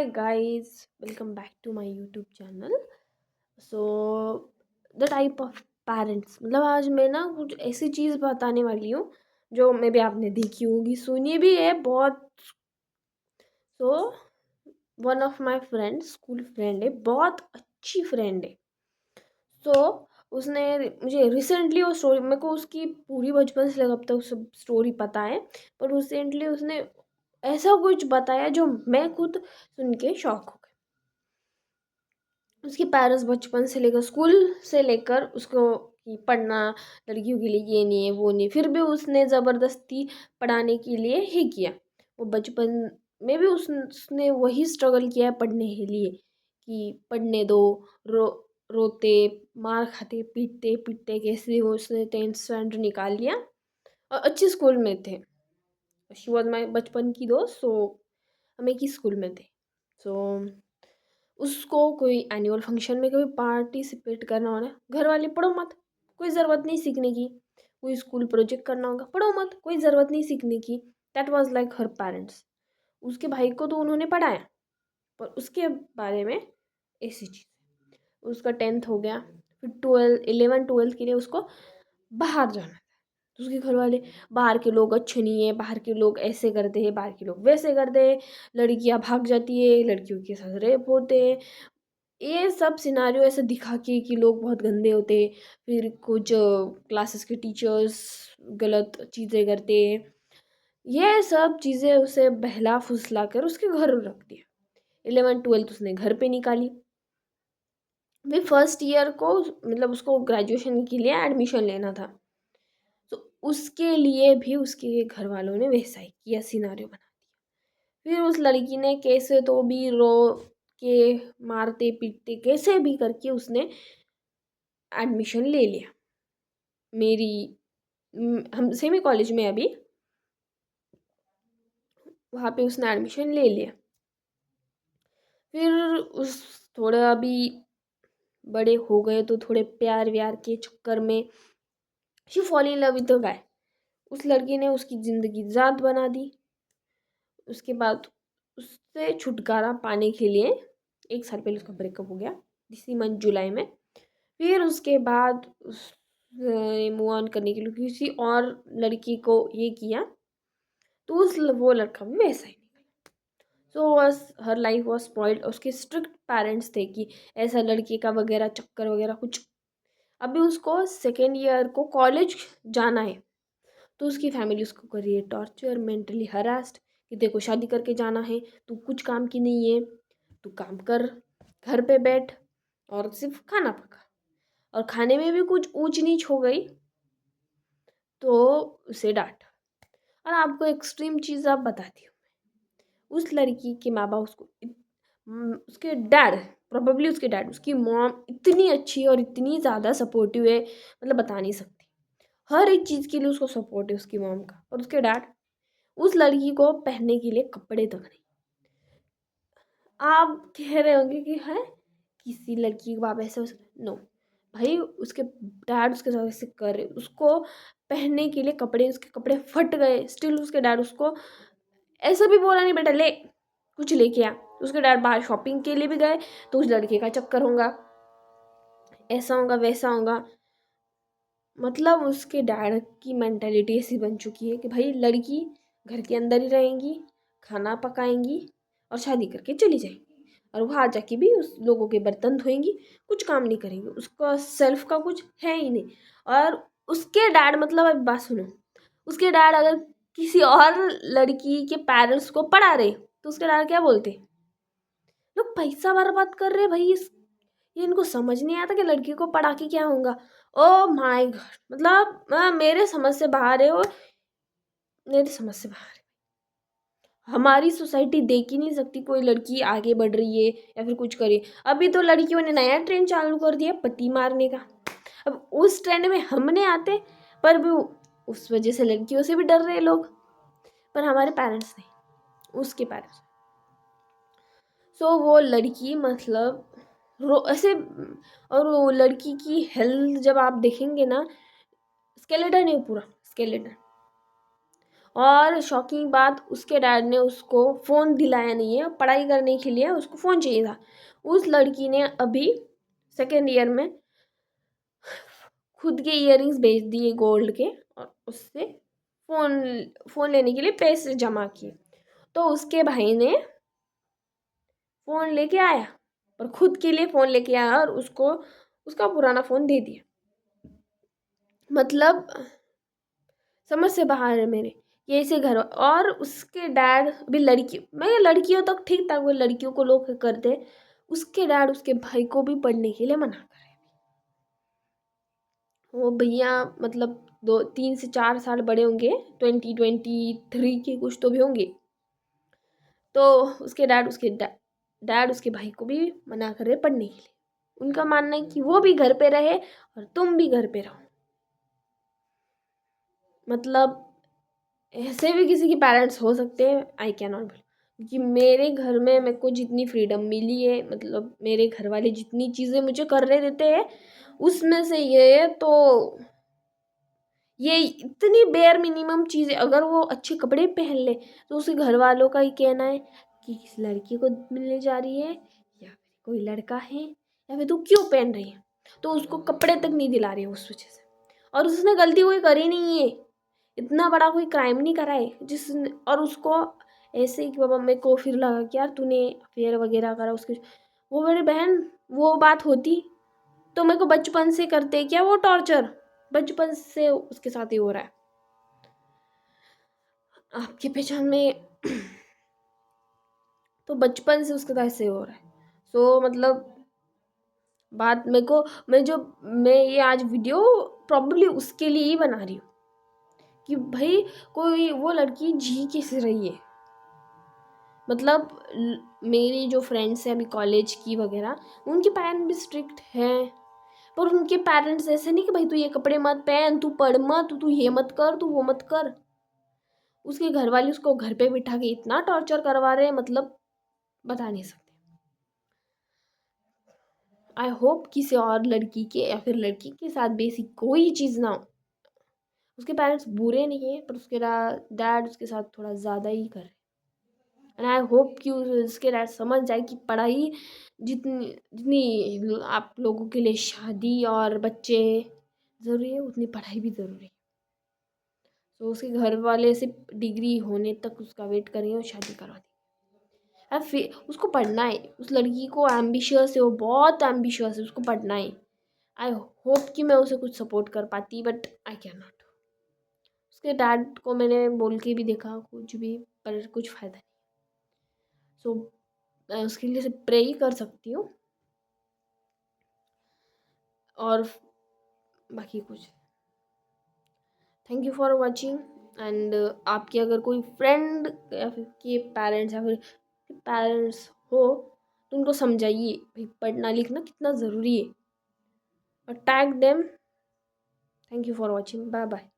Hi guys, welcome back to my YouTube channel. The type of parents मतलब आज मैं ना कुछ ऐसी चीज़ बताने वाली हूँ जो मे भी आपने देखी होगी, सुनी भी है बहुत। So one of my friend, school friend है, बहुत अच्छी फ्रेंड है। सो उसने मुझे रिसेंटली वो स्टोरी, मेरे को उसकी पूरी बचपन से लगा अब तक सब स्टोरी पता है, पर रिसेंटली उसने ऐसा कुछ बताया जो मैं खुद सुन के शॉक हो गई। उसके पेरेंट्स बचपन से लेकर स्कूल से लेकर उसको कि पढ़ना लड़कियों के लिए ये नहीं है वो नहीं, फिर भी उसने ज़बरदस्ती पढ़ाने के लिए ही किया। वो बचपन में भी उसने वही स्ट्रगल किया है पढ़ने के लिए कि पढ़ने दो। रो रोते, मार खाते, पीटते पीटते कैसे वो उसने 10th स्टैंडर्ड निकाल लिया और अच्छे स्कूल में थे। शी वॉज माई बचपन की दोस्त। सो हम एक ही स्कूल में थे। सो उसको कोई एनुअल फंक्शन में कभी पार्टिसिपेट करना हो ना, घर वाले पढ़ो मत, कोई ज़रूरत नहीं सीखने की। कोई स्कूल प्रोजेक्ट करना होगा, पढ़ो मत, कोई ज़रूरत नहीं सीखने की। That was like her parents. उसके भाई को तो उन्होंने पढ़ाया, पर उसके बारे में ऐसी चीज़। उसका 10th हो गया, फिर 11 12 के लिए उसको बाहर जाना था। तो उसके घर वाले, बाहर के लोग अच्छे नहीं है, बाहर के लोग ऐसे करते हैं, बाहर के लोग वैसे करते हैं, लड़कियां भाग जाती है, लड़कियों के साथ रेप होते हैं, ये सब सिनारियो ऐसे दिखा के कि लोग बहुत गंदे होते। फिर कुछ क्लासेस के टीचर्स गलत चीज़ें करते। ये सब चीज़ें उसे बहला फुसला कर उसके घर रख दिया। 11 12 उसने घर पे निकाली। फिर फर्स्ट ईयर को मतलब उसको ग्रेजुएशन के लिए एडमिशन लेना था। तो उसके लिए भी उसके घर वालों ने वैसा ही किया, सिनारियो बना दिया। फिर उस लड़की ने कैसे तो भी रो के, मारते पीटते कैसे भी करके उसने एडमिशन ले लिया। मेरी हम सेमी कॉलेज में अभी, वहाँ पे उसने एडमिशन ले लिया। फिर उस थोड़ा अभी बड़े हो गए तो थोड़े प्यार व्यार के चक्कर में she fall in love with the guy. उस लड़की ने उसकी ज़िंदगी ज़ाद बना दी। उसके बाद उससे छुटकारा पाने के लिए 1 साल पहले उसका ब्रेकअप हो गया, इसी मंथ जुलाई में। फिर उसके बाद उस मूव ऑन करने के लिए किसी और लड़की को ये किया, तो उस वो लड़का भी वैसा ही। So was her life was spoiled. उसके स्ट्रिक्ट पेरेंट्स थे कि ऐसा लड़की का वगैरह चक्कर वगैरह कुछ। अभी उसको सेकेंड ईयर को कॉलेज जाना है, तो उसकी फैमिली उसको कर रही है टॉर्चर, मेंटली हरास्ड कि देखो शादी करके जाना है, तू कुछ काम की नहीं है, तू काम कर, घर पे बैठ और सिर्फ खाना पका। और खाने में भी कुछ ऊंच नीच हो गई तो उसे डांट। और आपको एक्सट्रीम चीज़ आप बताती हूँ। उस लड़की के माँ बाप उसके डैड, प्रोबेबली उसके डैड, उसकी मॉम इतनी अच्छी और इतनी ज़्यादा सपोर्टिव है, मतलब बता नहीं सकती। हर एक चीज़ के लिए उसको सपोर्ट है उसकी मॉम का। और उसके डैड उस लड़की को पहनने के लिए कपड़े तक नहीं। आप कह रहे होंगे कि है किसी लड़की को आप ऐसे, नो भाई, उसके डैड उसके साथ ऐसे कर रहे, उसको पहनने के लिए कपड़े, उसके कपड़े फट गए, स्टिल उसके डैड उसको ऐसा भी बोला नहीं बेटा ले कुछ लेके आ। उसके डैड बाहर शॉपिंग के लिए भी गए तो उस लड़के का चक्कर होगा, ऐसा होगा वैसा होगा। मतलब उसके डैड की मेंटालिटी ऐसी बन चुकी है कि भाई लड़की घर के अंदर ही रहेंगी, खाना पकाएंगी और शादी करके चली जाएंगी, और वहाँ जाके भी उस लोगों के बर्तन धोएंगी, कुछ काम नहीं करेंगी, उसका सेल्फ का कुछ है ही नहीं। और उसके डैड, मतलब अब बात सुनो, उसके डैड अगर किसी और लड़की के पेरेंट्स को पढ़ा रहे तो उसके डैड क्या बोलते, लोग पैसा बर्बाद कर रहे भाई ये इनको समझ नहीं आता कि लड़की को पढ़ा के क्या होगा। ओ माय गॉड, मतलब मेरे समझ से बाहर है वो, मेरे समझ से बाहर है। हमारी सोसाइटी देख ही नहीं सकती कोई लड़की आगे बढ़ रही है या फिर कुछ करे। अभी तो लड़कियों ने नया ट्रेंड चालू कर दिया पति मारने का। अब उस ट्रेंड में हमने आते, पर भी उस वजह से लड़कियों से भी डर रहे लोग। पर हमारे पेरेंट्स नहीं, उसके पेरेंट्स। सो वो लड़की मतलब रो ऐसे। और वो लड़की की हेल्थ जब आप देखेंगे ना, स्केलेटन है पूरा, स्केलेटन। और शॉकिंग बात, उसके डैड ने उसको फ़ोन दिलाया नहीं है, पढ़ाई करने के लिए उसको फ़ोन चाहिए था। उस लड़की ने अभी सेकेंड ईयर में खुद के इयररिंग्स बेच दिए गोल्ड के, और उससे फ़ोन फ़ोन लेने के लिए पैसे जमा किए। तो उसके भाई ने फ़ोन लेके आया, और खुद के लिए फ़ोन लेके आया, और उसको उसका पुराना फ़ोन दे दिया। मतलब समझ से बाहर है मेरे, ये ऐसे घर। और उसके डैड भी मैं लड़कियों तक ठीक था, वो लड़कियों को लोग करते, उसके डैड उसके भाई को भी पढ़ने के लिए मना करे। वो भैया मतलब 2 3 से 4 साल बड़े होंगे, 2023 के कुछ तो भी होंगे। तो उसके डैड उसके भाई को भी मना कर रहे पढ़ने के लिए। उनका मानना है कि वो भी घर पे रहे और तुम भी घर पे रहो। मतलब ऐसे भी किसी के पेरेंट्स हो सकते हैं, आई कैन नॉट बिलीव। क्योंकि मेरे घर में मेरे को जितनी फ्रीडम मिली है, मतलब मेरे घर वाले जितनी चीज़ें मुझे करने देते हैं, उसमें से ये है तो ये इतनी बेयर मिनिमम चीज़ें। अगर वो अच्छे कपड़े पहन ले तो उसके घर वालों का ही कहना है कि किस लड़की को मिलने जा रही है, या फिर कोई लड़का है, या फिर तू क्यों पहन रही है। तो उसको कपड़े तक नहीं दिला रही है उस वजह से। और उसने गलती कोई करी नहीं है, इतना बड़ा कोई क्राइम नहीं करा है जिसने, और उसको ऐसे ही कि बाबा मेरे को फिर लगा कि यार तूने अफेयर वगैरह करा उसके। वो मेरी बहन, वो बात होती तो मेरे को बचपन से करते क्या वो टॉर्चर, बचपन से उसके साथ ही हो रहा है आपके पहचान में। तो बचपन से उसके साथ ऐसे हो रहा है। सो मतलब बात मेरे को, मैं ये आज वीडियो प्रॉब्ली उसके लिए ही बना रही हूँ कि भाई कोई वो लड़की जी कैसे रही है। मतलब मेरी जो फ्रेंड्स हैं अभी कॉलेज की वगैरह, उनके पेरेंट्स भी स्ट्रिक्ट हैं, पर उनके पेरेंट्स ऐसे नहीं कि भाई तू ये कपड़े मत पहन, तू पढ़ मत, तू ये मत कर, तू वो मत कर। उसके घर वाले उसको घर पे बिठा के इतना टॉर्चर करवा रहे हैं, मतलब बता नहीं सकते। आई होप किसी और लड़की के या फिर लड़की के साथ बेसिक कोई चीज़ ना हो। उसके पेरेंट्स बुरे नहीं है, पर उसके डैड उसके साथ थोड़ा ज़्यादा ही कर रहे। एंड आई होप कि उसके डैड समझ जाए कि पढ़ाई जितनी जितनी आप लोगों के लिए शादी और बच्चे ज़रूरी है, उतनी पढ़ाई भी ज़रूरी है। तो उसके घर वाले सिर्फ डिग्री होने तक उसका वेट करेंगे और शादी करवा देंगे। अब फिर उसको पढ़ना है, उस लड़की को एम्बिशियस है, वो बहुत एम्बिशियस है, उसको पढ़ना है। आई होप कि मैं उसे कुछ सपोर्ट कर पाती, बट आई कैन नॉट। उसके डैड को मैंने बोल के भी देखा कुछ भी, पर कुछ फ़ायदा नहीं। सो मैं उसके लिए सिर्फ प्रे ही कर सकती हूँ, और बाकी कुछ। Thank you for watching. And आपके अगर कोई फ्रेंड या फिर के पेरेंट्स या फिर पेरेंट्स हो तो उनको समझाइए भाई पढ़ना लिखना कितना ज़रूरी है, और tag them. Thank you for watching, bye bye.